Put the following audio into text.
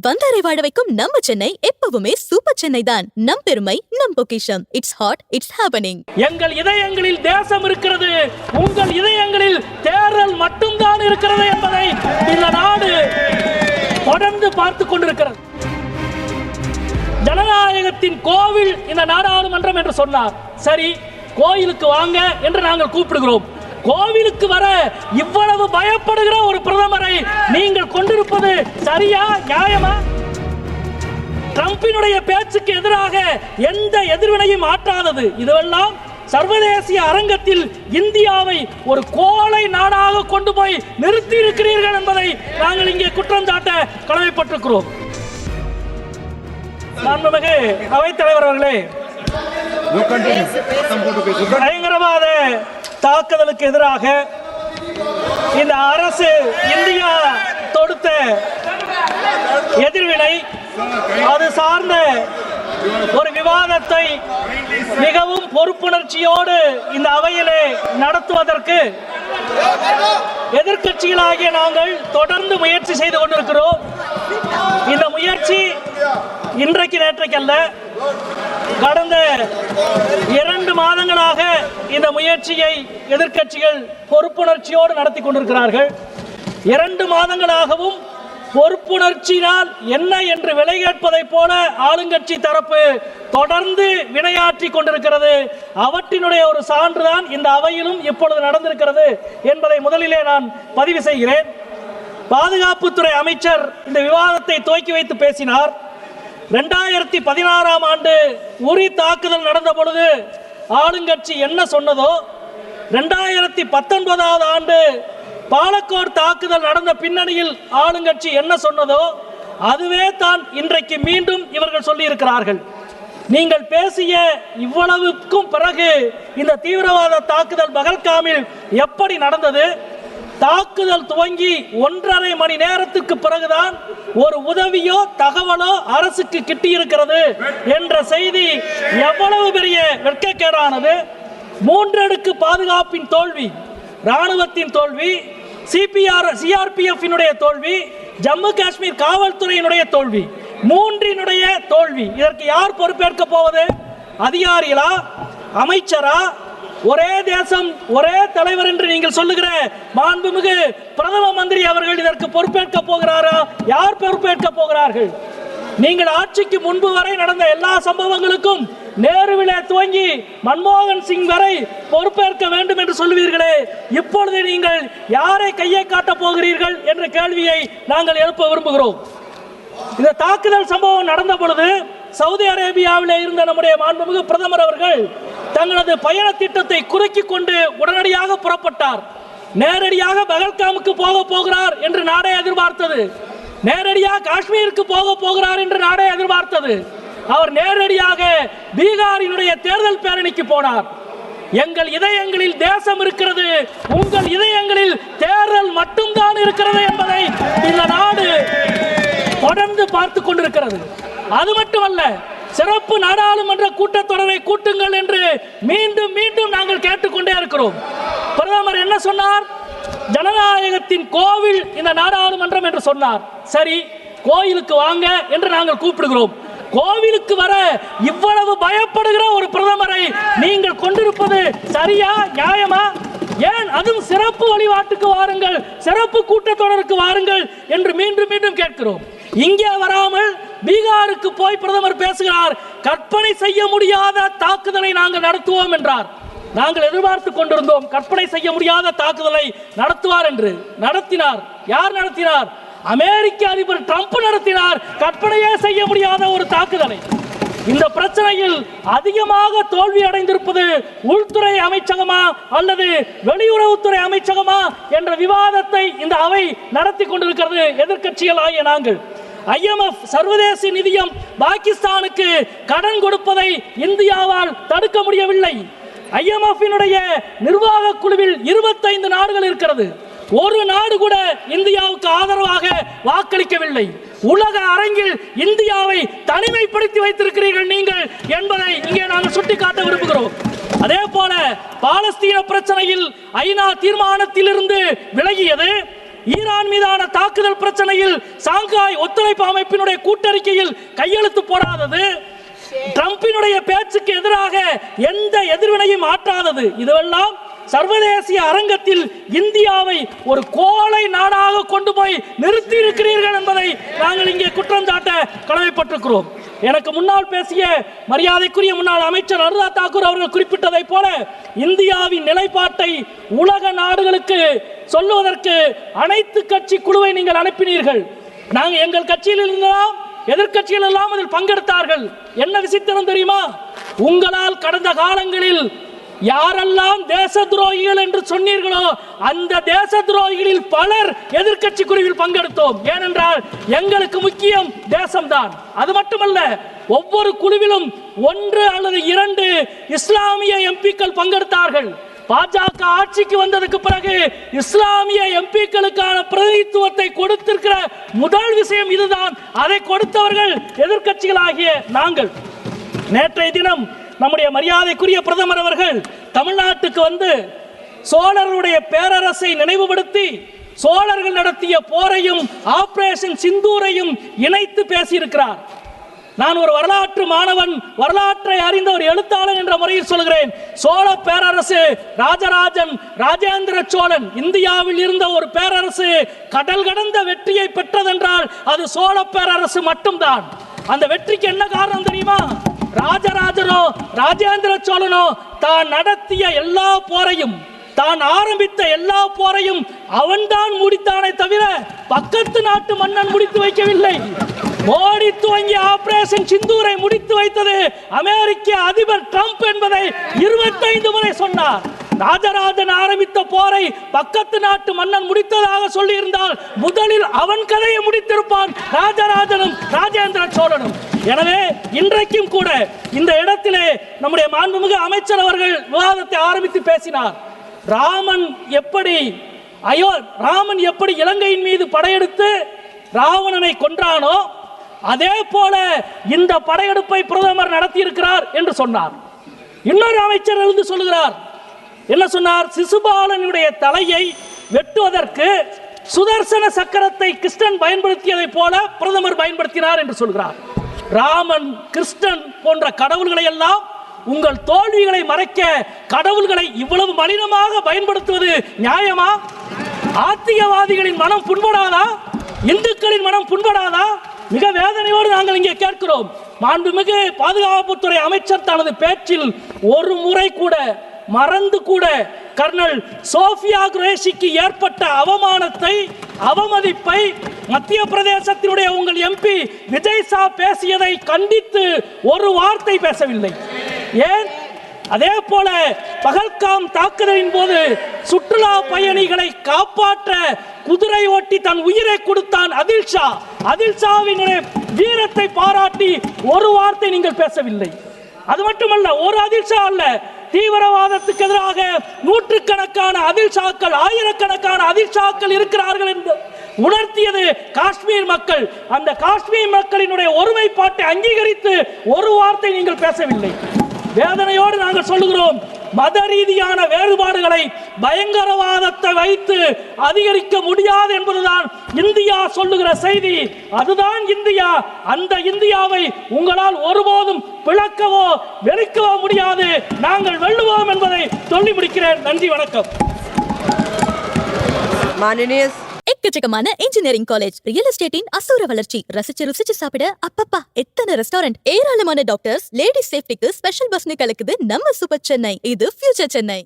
வந்தாரை வாழ வைக்கும் நம்ம சென்னை எப்பவுமே சூப்பர் சென்னை தான். நம் பெருமை நம் பொக்கிஷம். It's hot, it's happening. எங்கள் இதயங்களில் தேசம் இருக்கிறது, உங்கள் இதயங்களில் தேர்தல் மட்டும்தான் இருக்கிறது என்பதை இந்த நாடு தொடர்ந்து பார்த்து கொண்டிருக்கிறது. ஜனநாயகத்தின் கோவில் இந்த நாடாளுமன்றம் என்று சொன்னார். சரி, கோயிலுக்கு வாங்க என்று நாங்கள் கூப்பிடுகிறோம். கோவிலுக்கு வர இவ்வளவு பயப்படுகிற ஒரு பிரதமரை நீங்கள் கொண்டிருப்பது சரியா, நியாயமா? ட்ரம்பினுடைய பேச்சுக்கு எதிராக எந்த எதிர்வினையும் ஆற்றாதது இதுவெல்லாம் சர்வதேச அரங்கத்தில் இந்தியாவை ஒரு கோழை நாடாக கொண்டு போய் நிறுத்தி இருக்கிறீர்கள் என்பதை நாங்கள் இங்கே குற்றம் சாட்ட கடமைப்பட்டிருக்கிறோம். மாண்புமிகு அவைத்தலைவர் அவர்களே, பயங்கரவாத தாக்குதலுக்கு எதிராக இந்த அரசு இந்தியா தொடுத்த எதிர்வினை, அது சார்ந்த ஒரு விவாதத்தை மிகவும் பொறுப்புணர்ச்சியோடு இந்த அவையிலே நடத்துவதற்கு எதிர்க்கட்சிகளாகிய நாங்கள் தொடர்ந்து முயற்சி செய்து கொண்டிருக்கிறோம். இந்த முயற்சி இன்றைக்கு நேற்றைக்கு அல்ல, கடந்த 2 மாதங்களாக இந்த முயற்சியை எதிர்க்கட்சிகள் பொறுப்புணர்ச்சியோடு நடத்தி கொண்டிருக்கிறார்கள். 2 மாதங்களாகவும் பொறுப்புணர்ச்சியினால் என்ன என்று விலை கேட்பதை போல ஆளுங்கட்சி தரப்பு தொடர்ந்து வினையாற்றி கொண்டிருக்கிறது. அவற்றினுடைய ஒரு சான்றுதான் இந்த அவையிலும் இப்பொழுது நடந்திருக்கிறது என்பதை முதலிலே நான் பதிவு செய்கிறேன். பாதுகாப்புத்துறை அமைச்சர் இந்த விவாதத்தை துவக்கி வைத்து பேசினார். 2016ஆம் ஆண்டு உரி தாக்குதல் நடந்த பொழுது ஆளுங்கட்சி என்ன சொன்னதோ, 2019ஆவது ஆண்டு பாலக்கோடு தாக்குதல் நடந்த பின்னணியில் ஆளுங்கட்சி என்ன சொன்னதோ அதுவே தான் இன்றைக்கு மீண்டும் இவர்கள் சொல்லி இருக்கிறார்கள். நீங்கள் பேசிய இவ்வளவுக்கும் பிறகு இந்த தீவிரவாத தாக்குதல் பகல்காமில் எப்படி நடந்தது? தாக்குதல் துவங்கி 1.5 மணி நேரத்துக்கு பிறகுதான் ஒரு உதவியோ தகவலோ அரசுக்கு கிட்டியிருக்கிறது என்ற செய்தி எவ்வளவு பெரிய வெட்கக்கேடானது. 3 அடுக்கு பாதுகாப்பின் தோல்வி, ராணுவத்தின் தோல்வி, சிஆர்பிஎஃப் தோல்வி, ஜம்மு காஷ்மீர் காவல்துறையினுடைய தோல்வி, 3னுடைய தோல்வி. இதற்கு யார் பொறுப்பேற்க போவது? அதிகாரிகளா, அமைச்சரா? ஒரே தேசம் ஒரே தலைவர் என்று நீங்கள் சொல்லுகிற மாண்புமிகு பிரதம மந்திரி அவர்கள் இதற்கு பொறுப்பேற்க போகிறாரா? யார் பொறுப்பேற்க போகிறார்கள்? நீங்கள் ஆட்சிக்கு முன்பு வரை நடந்த எல்லா சம்பவங்களுக்கும் நேருவிலே துவங்கி மன்மோகன் சிங் வரை பொறுப்பேற்க வேண்டும் என்று சொல்லுவீர்களே, இப்பொழுது நீங்கள் யாரை கையை காட்டப் போகிறீர்கள் என்ற கேள்வியை நாங்கள் எழுப்ப விரும்புகிறோம். இந்த தாக்குதல் சம்பவம் நடந்த பொழுது சவுதி அரேபியாவிலே இருந்த நம்முடைய மாண்புமிகு பிரதமர் அவர்கள் தங்களது பயண திட்டத்தை குறுக்கிக் கொண்டு உடனடியாக புறப்பட்டார். நேரடியாக பகல்காமுக்கு போக போகிறார் என்று நாடே எதிர்பார்த்தது. நேரடியாக காஷ்மீருக்கு போக போகிறார் என்று நாடே எதிர்பார்த்தது. அவர் நேரடியாக பீகாரினுடைய தேர்தல் பேரணிக்கு போனார். எங்கள் இதயங்களில் தேசம் இருக்கிறது, உங்கள் இதயங்களில் தேர்தல் மட்டும்தான் இருக்கிறது என்பதை இந்த நாடு தொடர்ந்து பார்த்து கொண்டிருக்கிறது. அது மட்டுமல்ல, சிறப்பு நாடாளுமன்ற கூட்டத்தொடரை கூட்டுங்கள் என்று மீண்டும் மீண்டும் நாங்கள் கேட்டுக்கொண்டே இருக்கிறோம். பிரதமர் என்ன சொன்னார்? ஜனநாயகத்தின் கோவில் இந்த நாடாளுமன்றம் என்று சொன்னார். சரி, கோயிலுக்கு வாங்க என்று நாங்கள் கூப்பிடுகிறோம். கோவிலுக்கு வர இவ்வளவு பயப்படுகிற ஒரு பிரதமரை நீங்கள் கொண்டிருப்பது சரியா, நியாயமா? ஏன் அதுவும் சிறப்பு வழிபாட்டுக்கு வாருங்கள், சிறப்பு கூட்டத்தொடருக்கு வாருங்கள் என்று மீண்டும் மீண்டும் கேட்கிறோம். இங்கே வராமல் பீகாருக்கு போய் பிரதமர் பேசுகிறார். கற்பனை செய்ய முடியாத தாக்குதலை நாங்கள் நடத்துவோம் என்றார். நாங்கள் எதிர்பார்த்து கொண்டிருந்தோம் கற்பனை செய்ய முடியாத தாக்குதலை நடத்துவார் என்று. நடத்தினார். யார் நடத்தினார்? அமெரிக்க அதிபர் ட்ரம்ப் நடத்தினார். கற்பனையே செய்ய முடியாத ஒரு தாக்குதலை. இந்த பிரச்சனையில் அதிகமாக தோல்வி அடைந்திருப்பது உள்துறை அமைச்சகமா அல்லது வெளியுறவுத்துறை அமைச்சகமா என்ற விவாதத்தை இந்த அவை நடத்தி கொண்டிருக்கிறது. எதிர்க்கட்சிகள் ஆகிய நாங்கள் IMF சர்வதேச நிதியம் பாகிஸ்தானுக்கு கடன் கொடுப்பதை இந்தியாவால் தடுக்க முடியவில்லை. IMF நிர்வாக குழுவில் 25 நாடுகள் இருக்கிறது. ஒரு நாடு கூட இந்தியாவுக்கு ஆதரவாக வாக்களிக்கவில்லை. உலக அரங்கில் இந்தியாவை தனிமைப்படுத்தி வைத்திருக்கிறீர்கள் நீங்கள் என்பதை இங்கே நாங்கள் சுட்டிக்காட்ட விரும்புகிறோம். அதே போல பாலஸ்தீன பிரச்சனையில் ஐநா தீர்மானத்திலிருந்து விலகியது, ஈரான் மீதான தாக்குதல் பிரச்சனையில் சாங்காய் ஒத்துழைப்பு அமைப்பினுடைய கூட்டறிக்கையில் கையெழுத்து போடாதது, ட்ரம்பினுடைய பேச்சுக்கு எதிராக எந்த எதிர்வினையும் ஆற்றாதது, இதுவெல்லாம் சர்வதேசிய அரங்கத்தில் இந்தியாவை ஒரு கோழை நாடாக கொண்டு போய் நிறுத்தி இருக்கிறீர்கள் என்பதை நாங்கள் இங்கே குற்றம் சாட்ட கடமைப்பட்டிருக்கிறோம். எனக்கு முன்னால் பேசிய மரியாதைக்குரிய முன்னாள் அமைச்சர் அனுராக் தாக்கூர் அவர்கள் குறிப்பிட்டதை போல இந்தியாவின் நிலைப்பாட்டை உலக நாடுகளுக்கு சொல்லுவதற்கு அனைத்து கட்சி குழுவை நீங்கள் அனுப்பினீர்கள். நாங்கள் எங்கள் கட்சியில் இருந்தோம், எதிர்க்கட்சிகள் எல்லாம் அதில் பங்கெடுத்தார்கள். என்ன விசித்திரம் தெரியுமா? உங்களால் கடந்த காலங்களில் யாரெல்லாம் தேச துரோகிகள் என்று சொன்னீர்களோ அந்த தேச துரோகிகளில் பலர் எதிர்க்கட்சி குழுவில் பங்கெடுத்தோம். ஏனென்றால் எங்களுக்கு முக்கியம் தேசம்தான். அது மட்டுமல்ல, ஒவ்வொரு குழுவிலும் 1 அல்லது 2 இஸ்லாமிய எம்பிக்கள் பங்கெடுத்தார்கள். பாஜக ஆட்சிக்கு வந்ததுக்கு பிறகு இஸ்லாமிய எம்பிக்களுக்கான பிரதிநிதித்துவத்தை கொடுத்திருக்கிற முதல் விஷயம் இதுதான். அதை கொடுத்தவர்கள் எதிர்க்கட்சிகளாகிய நாங்கள். நேற்றைய தினம் நம்முடைய மரியாதைக்குரிய பிரதமர் அவர்கள் தமிழ்நாட்டுக்கு வந்து சோழர்களுடைய பேரரசை நினைவுபடுத்தி சோழர்கள் நடத்திய போரையும் ஆபரேஷன் சிந்தூரையும் இணைத்து பேசியிருக்கிறார். நான் ஒரு வரலாற்று மாணவன், வரலாற்றை அறிந்த ஒரு எழுத்தாளன் என்ற முறையில் சொல்கிறேன். சோழ பேரரசு, ராஜராஜன், ராஜேந்திர சோழன், இந்தியாவில் இருந்த ஒரு பேரரசு கடல் கடந்த வெற்றியை பெற்றதென்றால் அது சோழ பேரரசு மட்டும்தான். அந்த வெற்றிக்கு என்ன காரணம் தெரியுமா? ராஜராஜனோ ராஜேந்திர சோழனோ தான் நடத்திய எல்லா போரையும், தான் ஆரம்பித்த எல்லா போரையும் அவன்தான் முடித்தானே தவிர பக்கத்து நாட்டு மன்னன் முடித்து வைக்கவில்லை. மோடி துவங்கிய ஆபரேஷன் சிந்தூரை முடித்து வைத்தது அமெரிக்க அதிபர் ட்ரம்ப் என்பதை 25 முறை சொன்னார். ராஜராஜன் ஆரம்பித்த போரை பக்கத்து நாட்டு மன்னன் முடித்ததாக சொல்லி இருந்தால் முதலில் அவன் கதையை முடித்திருப்பான் ராஜராஜனும் ராஜேந்திர சோழனும். எனவே இன்றைக்கும் கூட இந்த இடத்திலே நம்முடைய மாண்புமிகு அமைச்சர் அவர்கள் விவாதத்தை ஆரம்பித்து பேசினார். ராமன் எப்படி இலங்கையின் மீது படையெடுத்து ராவணனை கொன்றானோ அதே போல இந்த படையெடுப்பை பிரதமர் நடத்தி இருக்கிறார் என்று சொன்னார். இன்னொரு அமைச்சர் இருந்து சொல்லுகிறார். என்ன சொன்னார்? சிசுபாலனுடைய தலையை வெட்டுவதற்கு சுதர்சன சக்கரத்தை கிருஷ்ணன் பயன்படுத்தியதை போல பிரதமர் பயன்படுத்தினார் என்று சொல்கிறார். ராமன், கிருஷ்ணன் போன்ற கடவுள்களை எல்லாம் உங்கள் தோல்விகளை மறைக்க கடவுள்களை இவ்வளவு மலினமாக பயன்படுத்துவது நியாயமா? ஆத்திகவாதிகளின் மனம் புண்படாதா? இந்துக்களின் மனம் புண்படாதா? மிக வேதனையோடு நாங்கள் இங்கே கேட்கிறோம். மாண்புமிகு பாதுகாப்புத்துறை அமைச்சர் தனது பேச்சில் ஒரு முறை கூட மறந்து கூட கர்னல் சோஃபியா குரேஷிக்கு ஏற்பட்ட அவமானத்தை, அவமதிப்பை மத்திய பிரதேசத்தினுடைய உங்கள் எம்பி விஜய் ஷா பேசியதை கண்டித்து ஒரு வார்த்தை பேசவில்லை. ஏன்? அதே போல பகல்காம் தாக்குதலின் போது சுற்றுலா பயணிகளை காப்பாற்ற குதிரை ஓட்டி தன் உயிரை கொடுத்தான் அதில்ஷாவின் வீரத்தை பாராட்டி ஒரு வார்த்தை நீங்கள் பேசவில்லை. அது மட்டுமல்ல, ஒரு அதில்ஷா அல்ல, தீவிரவாதத்துக்கு எதிராக நூற்றுக்கணக்கான அதில்ஷாக்கள், ஆயிரக்கணக்கான அதில்ஷாக்கள் இருக்கிறார்கள் என்று உணர்த்தியது காஷ்மீர் மக்கள். அந்த காஷ்மீர் மக்களினுடைய ஒருமைப்பாட்டை அங்கீகரித்து ஒரு வார்த்தை நீங்கள் பேசவில்லை. வேதனையோடு நாங்கள் சொல்லுகிறோம், மத ரீதியான வேறுபாடுகளை பயங்கரவாதத்தை வைத்து அதிகரிக்க முடியாது என்பதுதான் இந்தியா சொல்லுகிற செய்தி. அதுதான் இந்தியா. அந்த இந்தியாவை உங்களால் ஒருபோதும் பிளக்கவோ வெறுக்கவோ முடியாது. நாங்கள் வெல்லுவோம் என்பதை சொல்லி முடிக்கிறேன். நன்றி, வணக்கம். எக்கச்சக்கமான இன்ஜினியரிங் காலேஜ், ரியல் எஸ்டேட்டின் அசூர வளர்ச்சி, ரசிச்சு ருசிச்சு சாப்பிட அப்பப்பா எத்தனை ரெஸ்டாரண்ட், ஏராளமான டாக்டர்ஸ், லேடிஸ் சேஃப்டிக்கு ஸ்பெஷல் பஸ்னு கலக்குது நம்ம சூப்பர் சென்னை. இது ஃபியூச்சர் சென்னை.